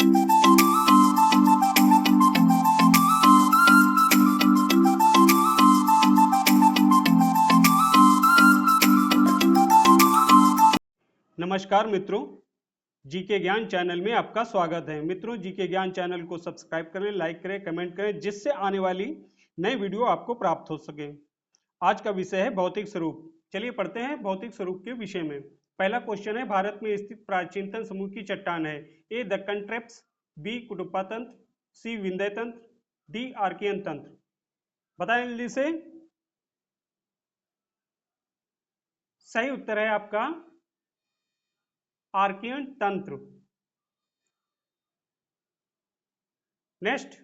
नमस्कार मित्रों, जीके ज्ञान चैनल में आपका स्वागत है। मित्रों, जीके ज्ञान चैनल को सब्सक्राइब करें, लाइक करें, कमेंट करें, जिससे आने वाली नई वीडियो आपको प्राप्त हो सके। आज का विषय है भौतिक स्वरूप। चलिए पढ़ते हैं भौतिक स्वरूप के विषय में। पहला क्वेश्चन है, भारत में स्थित प्राचीनतम समूह की चट्टान है? ए दक्कन ट्रैप्स, बी कुटुम्बा तंत्र, सी विंध्य तंत्र, डी आर्कियन तंत्र। बताएं जल्दी से। सही उत्तर है आपका आर्कियन तंत्र। नेक्स्ट,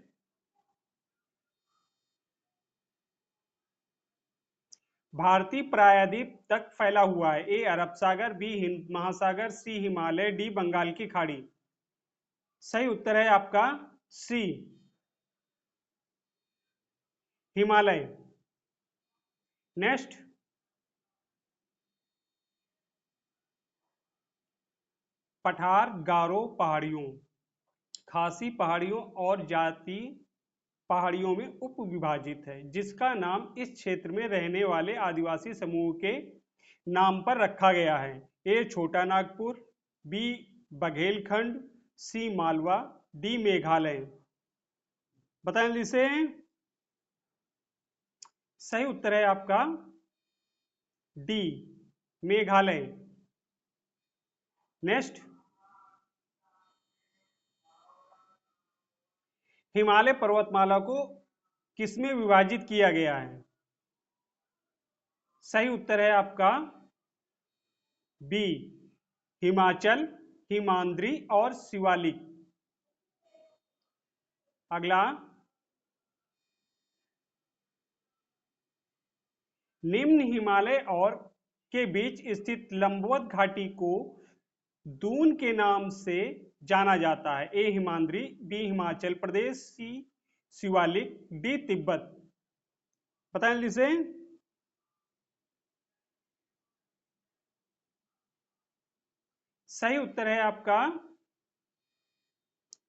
भारतीय प्रायद्वीप तक फैला हुआ है? ए अरब सागर, बी हिंद महासागर, सी हिमालय, डी बंगाल की खाड़ी। सही उत्तर है आपका सी हिमालय। नेक्स्ट, पठार गारो पहाड़ियों, खासी पहाड़ियों और जाति पहाड़ियों में उप विभाजित है, जिसका नाम इस क्षेत्र में रहने वाले आदिवासी समूह के नाम पर रखा गया है? ए छोटा नागपुर, बी बघेलखंड, सी मालवा, डी मेघालय। बताएं जल्दी से। सही उत्तर है आपका डी मेघालय। नेक्स्ट, हिमालय पर्वतमाला को किसमें विभाजित किया गया है? सही उत्तर है आपका बी हिमाचल, हिमाद्री और शिवालिक। अगला, निम्न हिमालय और के बीच स्थित लंबवत घाटी को दून के नाम से जाना जाता है? ए हिमाद्री, बी हिमाचल प्रदेश, सी शिवालिक, डी तिब्बत। बताएं जल्दी से। सही उत्तर है आपका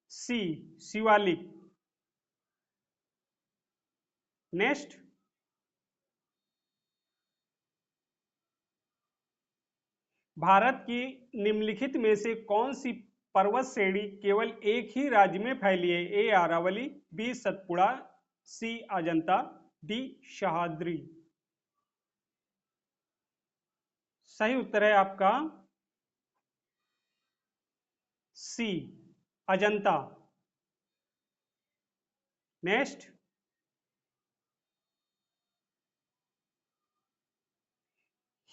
सी शिवालिक। नेक्स्ट, भारत की निम्नलिखित में से कौन सी पर्वत श्रेणी केवल एक ही राज्य में फैली है? ए अरावली, बी सतपुड़ा, सी अजंता, डी सह्याद्री। सही उत्तर है आपका सी अजंता। नेक्स्ट,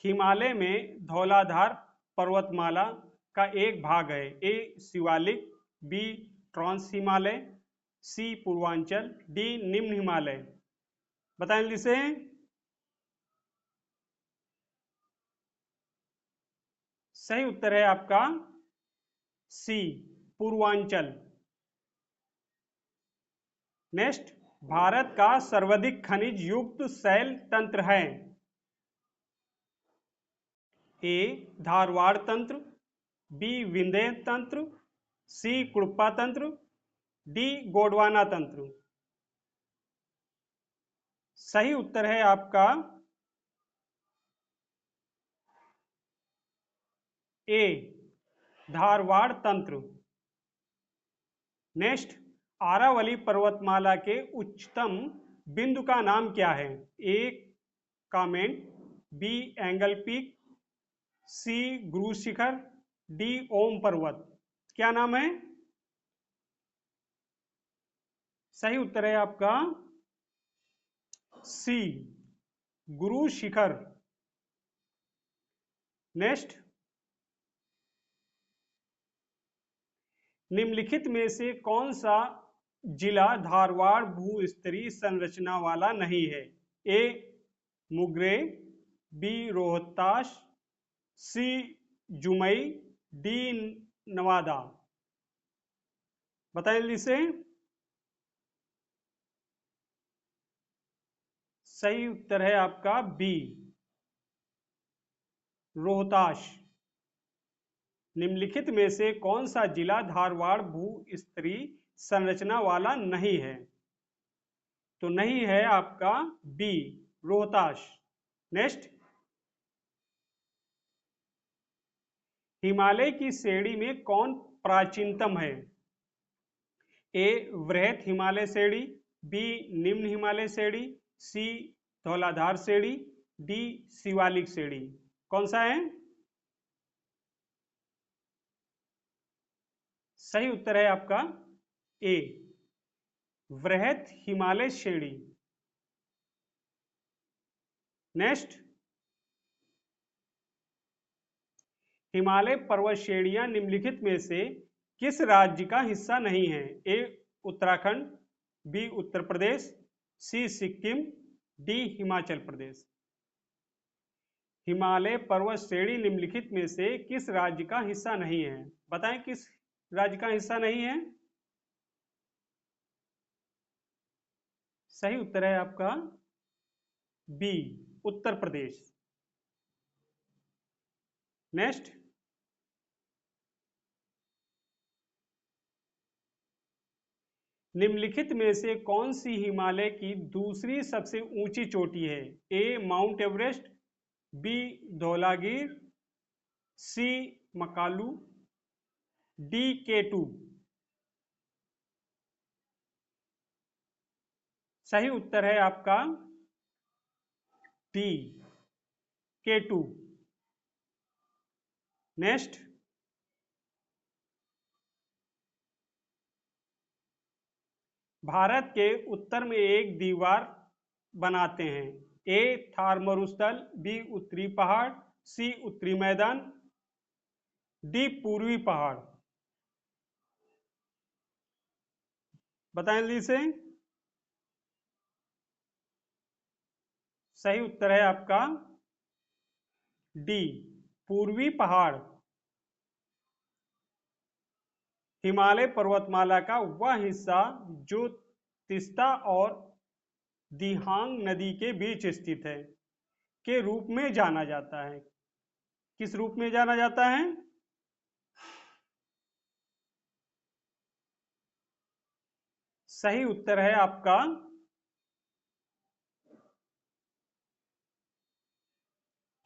हिमालय में धौलाधार पर्वतमाला का एक भाग है? ए शिवालिक, बी ट्रांस हिमालय, सी पूर्वांचल, डी निम्न हिमालय। बताएं जल्दी से। सही उत्तर है आपका सी पूर्वांचल। नेक्स्ट, भारत का सर्वाधिक खनिज युक्त शैल तंत्र है? ए धारवाड़ तंत्र, बी विंध्य तंत्र, सी कुडप्पा तंत्र, डी गोंडवाना तंत्र। सही उत्तर है आपका ए धारवाड़ तंत्र। नेक्स्ट, आरावली पर्वतमाला के उच्चतम बिंदु का नाम क्या है? ए कामेट, बी एंगल पीक, सी गुरु शिखर, डी ओम पर्वत। क्या नाम है? सही उत्तर है आपका सी गुरु शिखर। नेक्स्ट, निम्नलिखित में से कौन सा जिला धारवाड़ भूस्तरीय संरचना वाला नहीं है? ए मुगरे, बी रोहतास, सी जुमई, डी नवादा। बताएं जल्दी से। सही उत्तर है आपका बी रोहतास। निम्नलिखित में से कौन सा जिला धारवाड़ भू-स्तरीय संरचना वाला नहीं है? तो नहीं है आपका बी, रोहतास। नेक्स्ट, हिमालय की श्रेणी में कौन प्राचीनतम है? ए, वृहत हिमालय श्रेणी, बी, निम्न हिमालय श्रेणी, सी, धौलाधार श्रेणी, डी, शिवालिक श्रेणी। कौन सा है? सही उत्तर है आपका ए, वृहत हिमालय श्रेणी। नेक्स्ट, हिमालय पर्वत श्रेणियां निम्नलिखित में से किस राज्य का हिस्सा नहीं है? ए, उत्तराखंड, बी, उत्तर प्रदेश, सी, सिक्किम, डी, हिमाचल प्रदेश। हिमालय पर्वत श्रेणी निम्नलिखित में से किस राज्य का हिस्सा नहीं है? बताएं किस राज्य का हिस्सा नहीं है? सही उत्तर है आपका बी, उत्तर प्रदेश। नेक्स्ट, निम्नलिखित में से कौन सी हिमालय की दूसरी सबसे ऊंची चोटी है? ए, माउंट एवरेस्ट, बी, धौलागिर, सी, मकालू, डी, K2। सही उत्तर है आपका डी, K2। नेक्स्ट, भारत के उत्तर में एक दीवार बनाते हैं। ए, थार मरुस्थल, बी, उत्तरी पहाड़, सी, उत्तरी मैदान, डी, पूर्वी पहाड़। बताएं जल्दी से। सही उत्तर है आपका डी, पूर्वी पहाड़। हिमालय पर्वतमाला का वह हिस्सा जो तीस्ता और दिहांग नदी के बीच स्थित है के रूप में जाना जाता है। किस रूप में जाना जाता है? सही उत्तर है आपका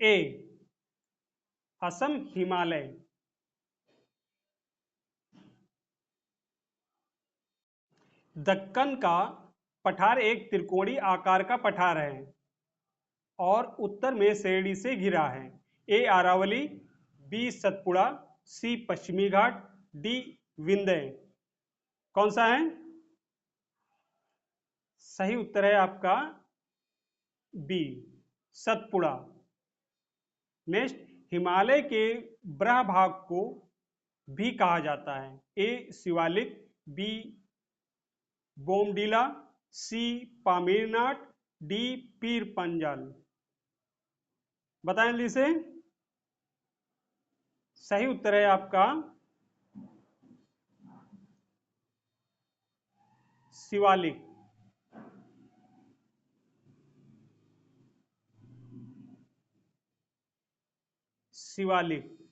ए, असम हिमालय। दक्कन का पठार एक त्रिकोणीय आकार का पठार है और उत्तर में श्रेणी से घिरा है। ए, अरावली, बी, सतपुड़ा, सी, पश्चिमी घाट, डी, विंध्य। कौन सा है? सही उत्तर है आपका बी, सतपुड़ा। नेक्स्ट, हिमालय के ब्रह भाग को भी कहा जाता है। ए, शिवालिक, बी, बोमडीला, सी, पामीरनाथ, डी, पीर पंजाल। बताएं जल्दी से। सही उत्तर है आपका शिवालिक। शिवालिक।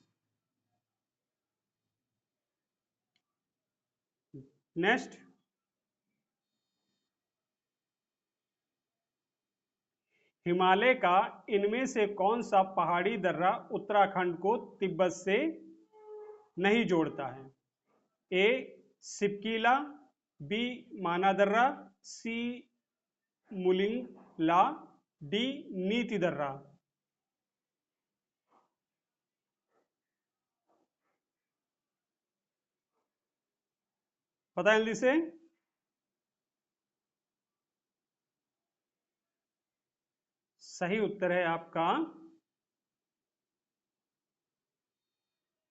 नेक्स्ट, हिमालय का इनमें से कौन सा पहाड़ी दर्रा उत्तराखंड को तिब्बत से नहीं जोड़ता है? ए, सिपकीला, बी, माना दर्रा, सी, मुलिंगला, डी, नीति दर्रा। बताएं जल्दी से। सही उत्तर है आपका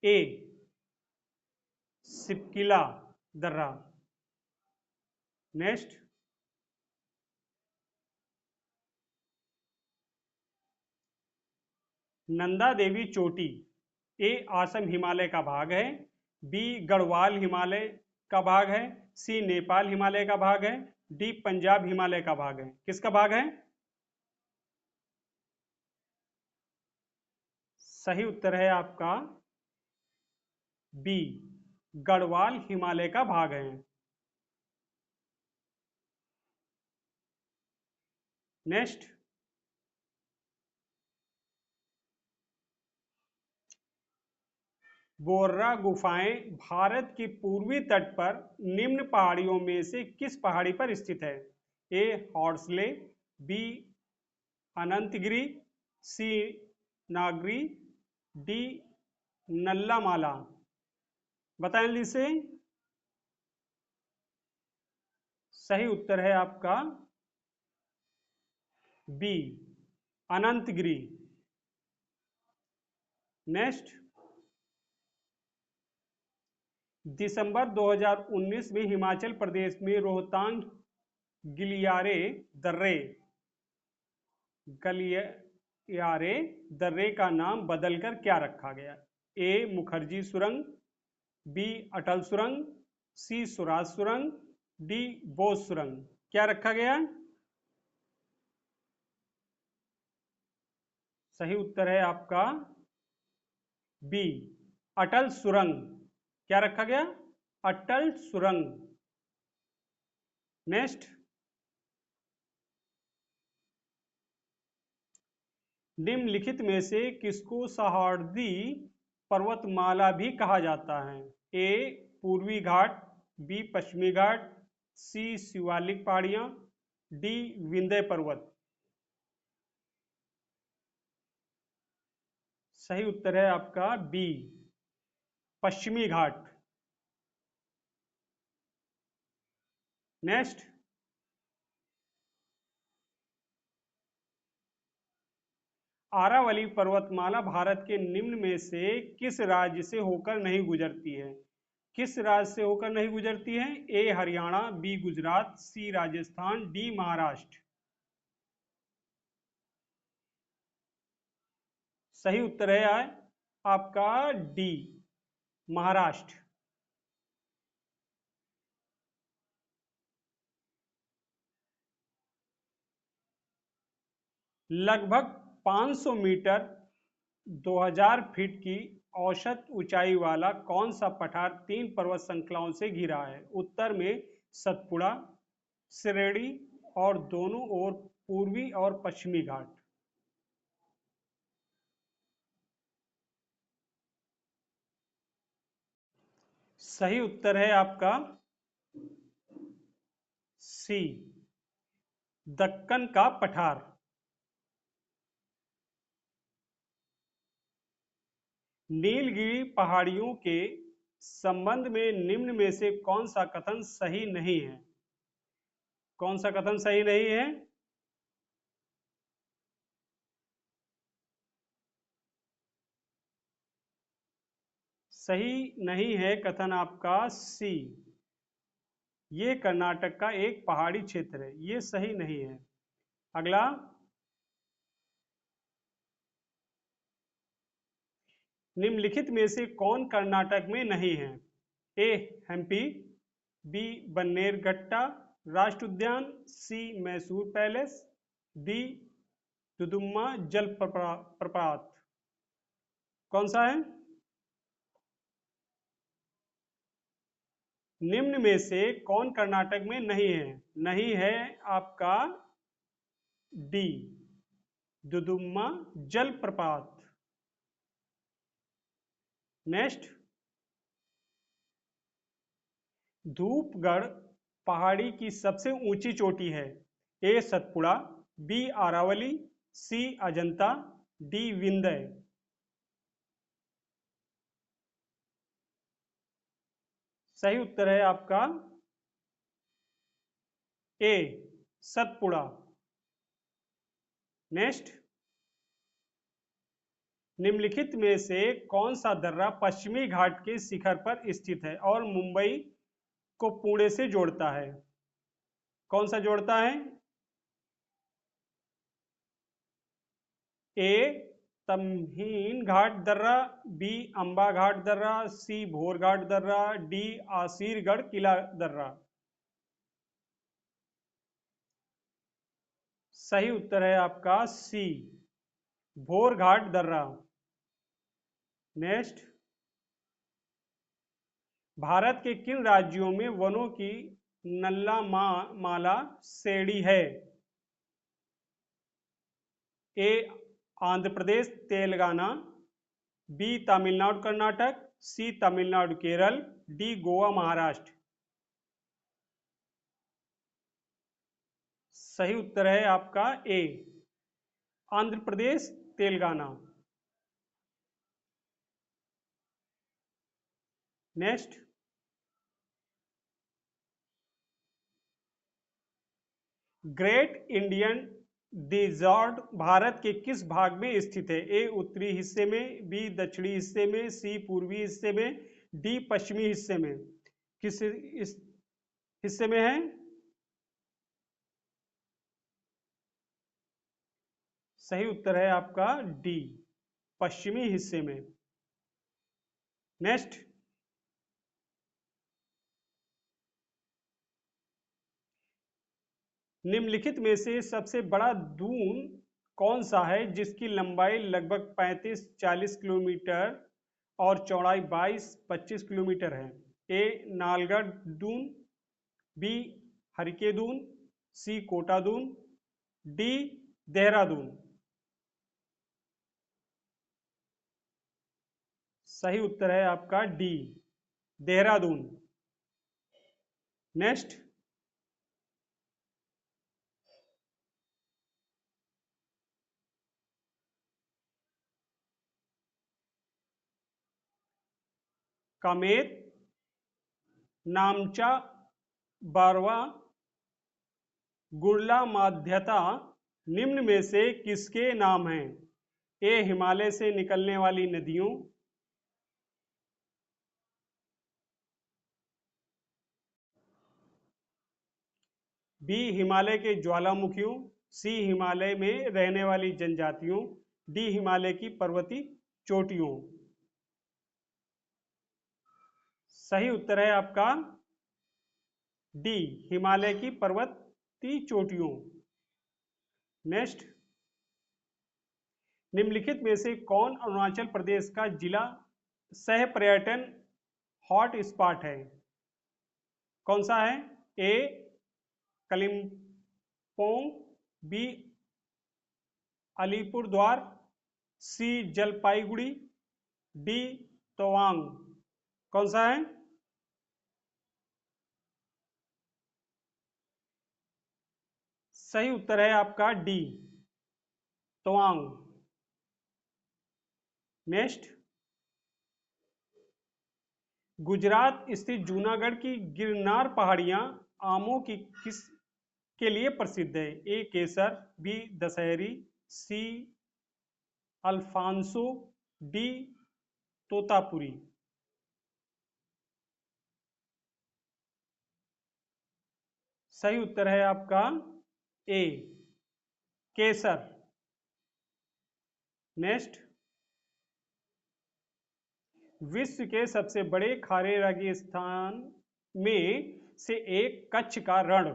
ए, सिपकीला दर्रा। नेक्स्ट, नंदा देवी चोटी ए, आसम हिमालय का भाग है, बी, गढ़वाल हिमालय का भाग है, सी, नेपाल हिमालय का भाग है, डी, पंजाब हिमालय का भाग है। किसका भाग है? सही उत्तर है आपका बी गढ़वाल हिमालय का भाग है। नेक्स्ट, बोर्रा गुफाएं भारत की पूर्वी तट पर निम्न पहाड़ियों में से किस पहाड़ी पर स्थित है? ए हॉर्सले, बी अनंतगिरी, सी नागरी, डी नल्लामाला। बताएं जल्दी से। सही उत्तर है आपका बी अनंतगिरी। नेक्स्ट, दिसंबर 2019 में हिमाचल प्रदेश में रोहतांग गलियारे दर्रे गलियारे दर्रे का नाम बदलकर क्या रखा गया? ए मुखर्जी सुरंग, बी अटल सुरंग, सी स्वराज सुरंग, डी बोस सुरंग। क्या रखा गया? सही उत्तर है आपका बी अटल सुरंग। क्या रखा गया? अटल सुरंग। नेक्स्ट, निम्नलिखित में से किसको सह्याद्री पर्वतमाला भी कहा जाता है? ए पूर्वी घाट, बी पश्चिमी घाट, सी शिवालिक पहाड़ियां, डी विंध्य पर्वत। सही उत्तर है आपका बी पश्चिमी घाट। नेक्स्ट, आरावली पर्वतमाला भारत के निम्न में से किस राज्य से होकर नहीं गुजरती है? किस राज्य से होकर नहीं गुजरती है? ए हरियाणा, बी गुजरात, सी राजस्थान, डी महाराष्ट्र। सही उत्तर है आपका डी महाराष्ट्र। लगभग 500 मीटर 2000 फीट की औसत ऊंचाई वाला कौन सा पठार 3 पर्वत श्रृंखलाओं से घिरा है? उत्तर में सतपुड़ा, श्रेणी और दोनों ओर पूर्वी और पश्चिमी घाट। सही उत्तर है आपका सी दक्कन का पठार। नीलगिरी पहाड़ियों के संबंध में निम्न में से कौन सा कथन सही नहीं है? कौन सा कथन सही नहीं है? सही नहीं है कथन आपका सी, ये कर्नाटक का एक पहाड़ी क्षेत्र है, ये सही नहीं है। अगला, निम्नलिखित में से कौन कर्नाटक में नहीं है? ए हम्पी, बी बन्नेरघट्टा राष्ट्र उद्यान, सी मैसूर पैलेस, डी दुदुम्मा प्रपात। कौन सा है? निम्न में से कौन कर्नाटक में नहीं है? नहीं है आपका डी दुदुम्मा जलप्रपात। नेक्स्ट, धूपगढ़ पहाड़ी की सबसे ऊंची चोटी है? ए सतपुड़ा, बी आरावली, सी अजंता, डी विंध्य। सही उत्तर है आपका ए सतपुड़ा। नेक्स्ट, निम्नलिखित में से कौन सा दर्रा पश्चिमी घाट के शिखर पर स्थित है और मुंबई को पुणे से जोड़ता है? कौन सा जोड़ता है? ए तमहीन घाट दर्रा, बी अंबा घाट दर्रा, सी भोर घाट दर्रा, डी आसीरगढ़ किला दर्रा। सही उत्तर है आपका सी भोर घाट दर्रा। नेक्स्ट, भारत के किन राज्यों में वनों की नल्ला माला श्रेणी है? A Andhra Pradesh Telangana, B Tamil Nadu Karnataka, C Tamil Nadu Kerala, D Goa Maharashtra. सही उत्तर है आपका A Andhra Pradesh Telangana. Next, great Indian desert Bharat के किस भाग में स्थित है? ए उत्तरी हिस्से में, बी दक्षिणी हिस्से में, सी पूर्वी हिस्से में, डी पश्चिमी हिस्से में। किस इस हिस्से में है? सही उत्तर है आपका डी पश्चिमी हिस्से में। नेक्स्ट, निम्नलिखित में से सबसे बड़ा दून कौन सा है जिसकी लंबाई लगभग 35-40 किलोमीटर और चौड़ाई 22-25 किलोमीटर है? ए नालगढ़ दून, बी हरिके दून, सी कोटा दून, डी देहरादून। सही उत्तर है आपका डी देहरादून। नेक्स्ट, कामेत, नामचा, बारवा, गुरला माध्यता निम्न में से किसके नाम हैं? ए हिमालय से निकलने वाली नदियों, बी हिमालय के ज्वालामुखियों, सी हिमालय में रहने वाली जनजातियों, डी हिमालय की पर्वतीय चोटियों। सही उत्तर है आपका डी हिमालय की पर्वतीय चोटियों। नेक्स्ट, निम्नलिखित में से कौन अरुणाचल प्रदेश का जिला सह पर्यटन हॉट स्पॉट है? कौन सा है? ए कलिम्पोंग, बी अलीपुरद्वार, सी जलपाईगुड़ी, डी तवांग। कौन सा है? सही उत्तर है आपका डी तवांग। नेक्स्ट, गुजरात स्थित जूनागढ़ की गिरनार पहाड़ियां आमों की किस के लिए प्रसिद्ध है? ए केसर, बी दशहरी, सी अल्फांसो, डी तोतापुरी। सही उत्तर है आपका ए केसर। नेक्स्ट, विश्व के सबसे बड़े खारे रेगिस्तान में से एक कच्छ का रण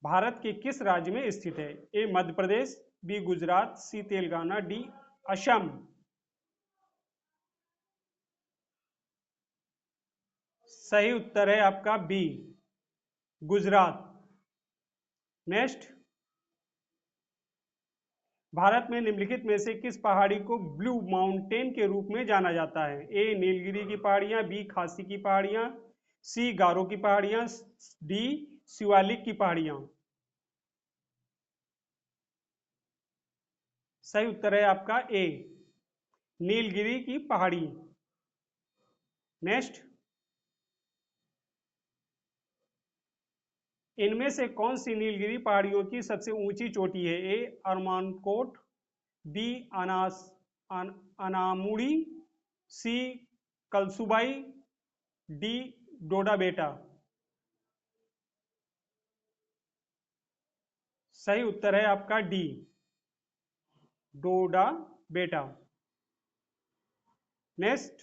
भारत के किस राज्य में स्थित है? ए मध्य प्रदेश, बी गुजरात, सी तेलंगाना, डी असम। सही उत्तर है आपका बी गुजरात। नेक्स्ट, भारत में निम्नलिखित में से किस पहाड़ी को ब्लू माउंटेन के रूप में जाना जाता है? ए नीलगिरी की पहाड़ियां, बी खासी की पहाड़ियां, सी गारो की पहाड़ियां, डी शिवालिक की पहाड़ियां। सही उत्तर है आपका ए नीलगिरी की पहाड़ी। नेक्स्ट, इनमें से कौन सी नीलगिरी पहाड़ियों की सबसे ऊंची चोटी है? ए अरमानकोट, बी अनामुड़ी, सी कलसुबाई, डी डोडा बेटा। सही उत्तर है आपका डी डोडा बेटा। नेक्स्ट,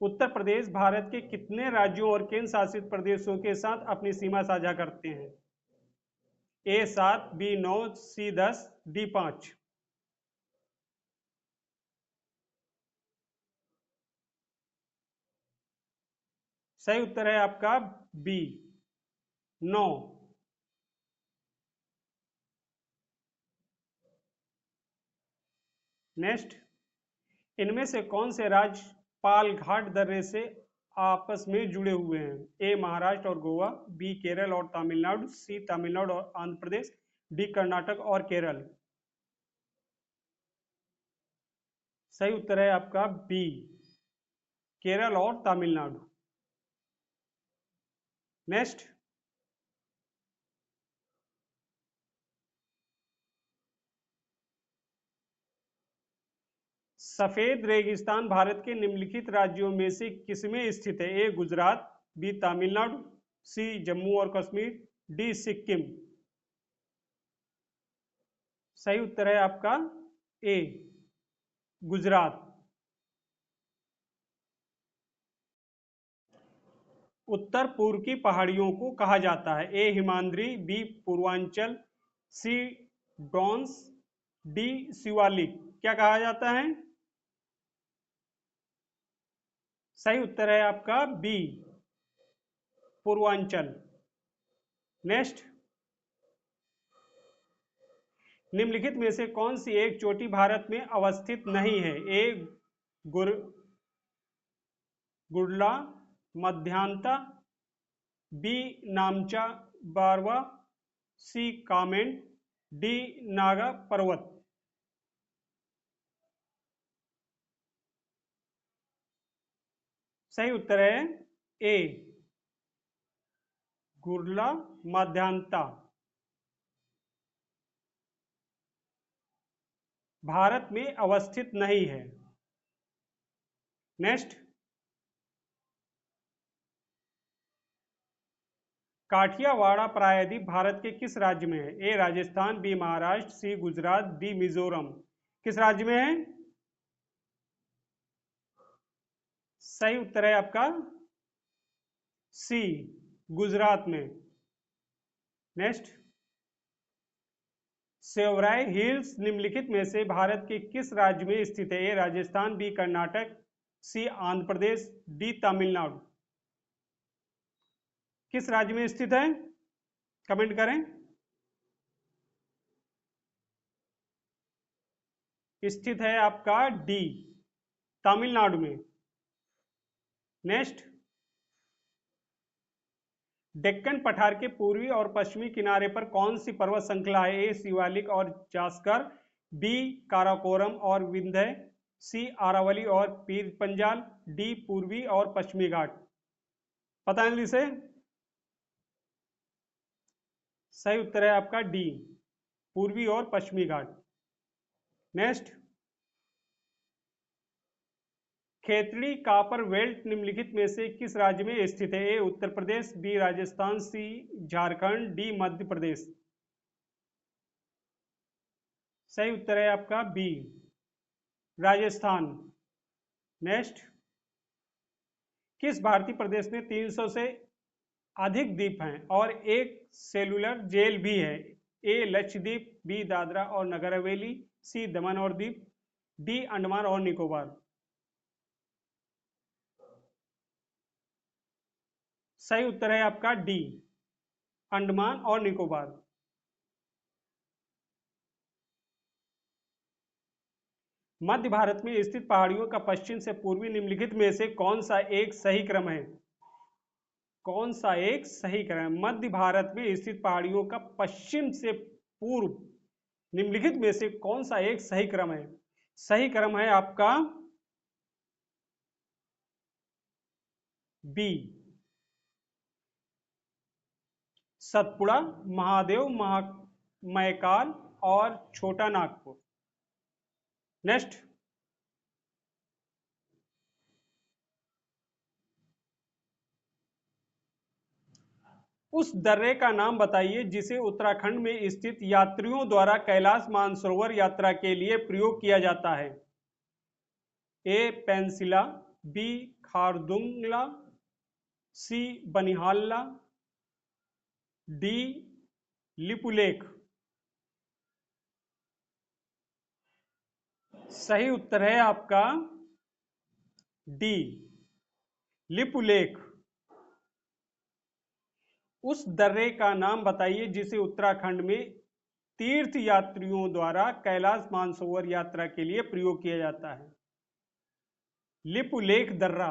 उत्तर प्रदेश भारत के कितने राज्यों और केंद्र शासित प्रदेशों के साथ अपनी सीमा साझा करते हैं? ए 7, बी 9, सी 10, डी 5। सही उत्तर है आपका बी 9। नेक्स्ट, इनमें से कौन से राज्य पालघाट दर्रे से आपस में जुड़े हुए हैं? ए महाराष्ट्र और गोवा, बी केरल और तमिलनाडु, सी तमिलनाडु और आंध्र प्रदेश, डी कर्नाटक और केरल। सही उत्तर है आपका बी केरल और तमिलनाडु। नेक्स्ट, सफेद रेगिस्तान भारत के निम्नलिखित राज्यों में से किसमें स्थित है? ए गुजरात, बी तमिलनाडु, सी जम्मू और कश्मीर, डी सिक्किम। सही उत्तर है आपका ए गुजरात। उत्तर पूर्व की पहाड़ियों को कहा जाता है? ए हिमाद्री, बी पूर्वांचल, सी डॉन्स, डी शिवालिक। क्या कहा जाता है? सही उत्तर है आपका बी पूर्वांचल। नेक्स्ट, निम्नलिखित में से कौन सी एक चोटी भारत में अवस्थित नहीं है? ए गुर गुडला मध्यांता, बी नामचा बारवा, सी कामेंट, डी नागा पर्वत। सही उत्तर है ए गुरला मध्यांता। भारत में अवस्थित नहीं है। नेक्स्ट, काठियावाड़ा प्रायद्वीप भारत के किस राज्य में है? ए राजस्थान, बी महाराष्ट्र, सी गुजरात, डी मिजोरम। किस राज्य में है? सही उत्तर है आपका सी गुजरात में। नेक्स्ट, सेवराय हिल्स निम्नलिखित में से भारत के किस राज्य में स्थित है? ए राजस्थान, बी कर्नाटक, सी आंध्र प्रदेश, डी तमिलनाडु। किस राज्य में स्थित है? कमेंट करें। स्थित है आपका डी तमिलनाडु में। नेक्स्ट, डेक्कन पठार के पूर्वी और पश्चिमी किनारे पर कौन सी पर्वत श्रृंखला है? ए शिवालिक और जास्कर, बी काराकोरम और विंध्य, सी आरावली और पीर पंजाल, डी पूर्वी और पश्चिमी घाट। पता है इसे? सही उत्तर है आपका डी पूर्वी और पश्चिमी घाट। नेक्स्ट, खेतड़ी कापर बेल्ट निम्नलिखित में से किस राज्य में स्थित है? ए उत्तर प्रदेश, बी राजस्थान, सी झारखंड, डी मध्य प्रदेश। सही उत्तर है आपका बी राजस्थान। नेक्स्ट, किस भारतीय प्रदेश में 300 से अधिक द्वीप हैं और एक सेलुलर जेल भी है? ए लक्षद्वीप, बी दादरा और नगर हवेली, सी दमन और दीव, डी अंडमान और निकोबार। सही उत्तर है आपका डी अंडमान और निकोबार। मध्य भारत में स्थित पहाड़ियों का पश्चिम से पूर्वी निम्नलिखित में से कौन सा एक सही क्रम है? कौन सा एक सही क्रम है? मध्य भारत में स्थित पहाड़ियों का पश्चिम से पूर्व निम्नलिखित में से कौन सा एक सही क्रम है? सही क्रम है आपका बी सतपुड़ा, महादेव, मैकाल और छोटा नागपुर। नेक्स्ट, उस दर्रे का नाम बताइए जिसे उत्तराखंड में स्थित यात्रियों द्वारा कैलाश मानसरोवर यात्रा के लिए प्रयोग किया जाता है? ए पेंसिला, बी खारदुंगला, सी बनिहालला, डी लिपुलेख। सही उत्तर है आपका डी लिपुलेख। उस दर्रे का नाम बताइए जिसे उत्तराखंड में तीर्थ यात्रियों द्वारा कैलाश मानसरोवर यात्रा के लिए प्रयोग किया जाता है। लिपुलेख दर्रा,